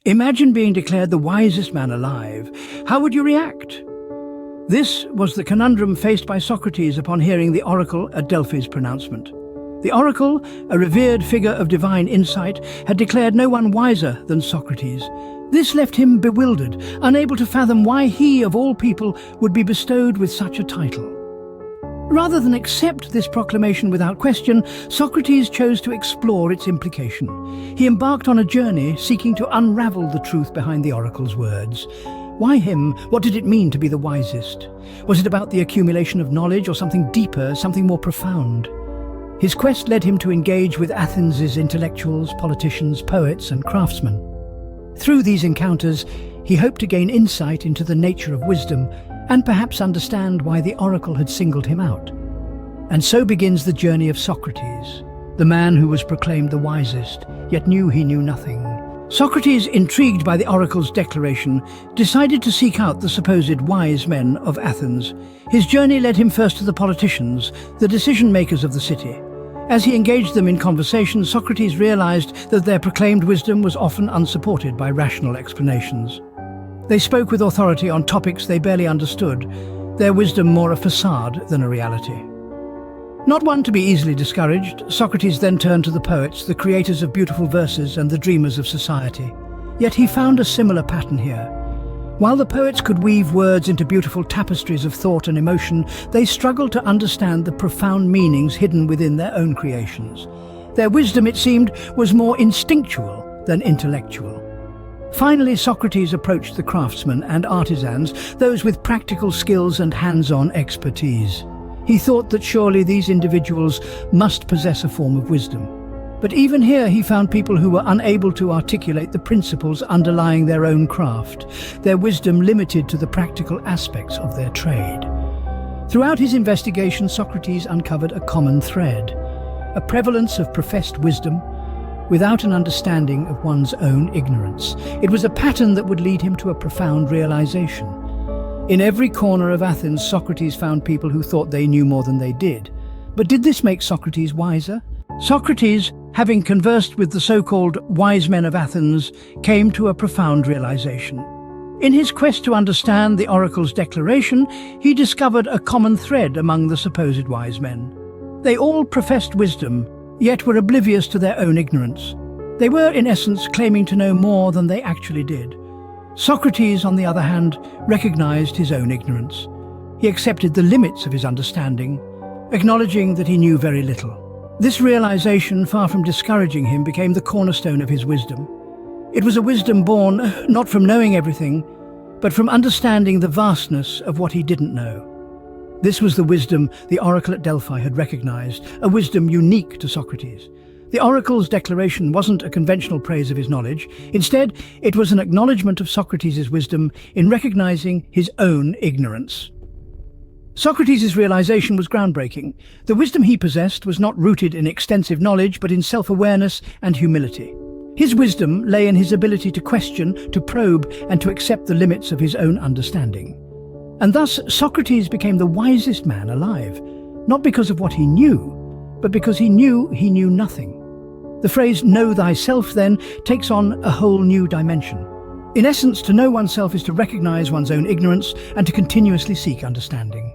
Imagine being declared the wisest man alive. How would you react? This was the conundrum faced by Socrates upon hearing the oracle at Delphi's pronouncement. The oracle, a revered figure of divine insight, had declared no one wiser than Socrates. This left him bewildered, unable to fathom why he, of all people, would be bestowed with such a title. Rather than accept this proclamation without question, Socrates chose to explore its implication. He embarked on a journey seeking to unravel the truth behind the oracle's words. Why him? What did it mean to be the wisest? Was it about the accumulation of knowledge or something deeper, something more profound? His quest led him to engage with Athens' intellectuals, politicians, poets, and craftsmen. Through these encounters, he hoped to gain insight into the nature of wisdom and perhaps understand why the oracle had singled him out. And so begins the journey of Socrates, the man who was proclaimed the wisest, yet knew he knew nothing. Socrates, intrigued by the oracle's declaration, decided to seek out the supposed wise men of Athens. His journey led him first to the politicians, the decision-makers of the city. As he engaged them in conversation, Socrates realized that their proclaimed wisdom was often unsupported by rational explanations. They spoke with authority on topics they barely understood, their wisdom more a facade than a reality. Not one to be easily discouraged, Socrates then turned to the poets, the creators of beautiful verses and the dreamers of society. Yet he found a similar pattern here. While the poets could weave words into beautiful tapestries of thought and emotion, they struggled to understand the profound meanings hidden within their own creations. Their wisdom, it seemed, was more instinctual than intellectual. Finally, Socrates approached the craftsmen and artisans, those with practical skills and hands-on expertise. He thought that surely these individuals must possess a form of wisdom. But even here he found people who were unable to articulate the principles underlying their own craft, their wisdom limited to the practical aspects of their trade. Throughout his investigation, Socrates uncovered a common thread, a prevalence of professed wisdom without an understanding of one's own ignorance. It was a pattern that would lead him to a profound realization. In every corner of Athens, Socrates found people who thought they knew more than they did. But did this make Socrates wiser? Socrates, having conversed with the so-called wise men of Athens, came to a profound realization. In his quest to understand the oracle's declaration, he discovered a common thread among the supposed wise men. They all professed wisdom, yet were oblivious to their own ignorance. They were, in essence, claiming to know more than they actually did. Socrates, on the other hand, recognized his own ignorance. He accepted the limits of his understanding, acknowledging that he knew very little. This realization, far from discouraging him, became the cornerstone of his wisdom. It was a wisdom born not from knowing everything, but from understanding the vastness of what he didn't know. This was the wisdom the oracle at Delphi had recognized, a wisdom unique to Socrates. The oracle's declaration wasn't a conventional praise of his knowledge. Instead, it was an acknowledgement of Socrates' wisdom in recognizing his own ignorance. Socrates' realization was groundbreaking. The wisdom he possessed was not rooted in extensive knowledge, but in self-awareness and humility. His wisdom lay in his ability to question, to probe, and to accept the limits of his own understanding. And thus, Socrates became the wisest man alive, not because of what he knew, but because he knew nothing. The phrase "know thyself" then takes on a whole new dimension. In essence, to know oneself is to recognize one's own ignorance and to continuously seek understanding.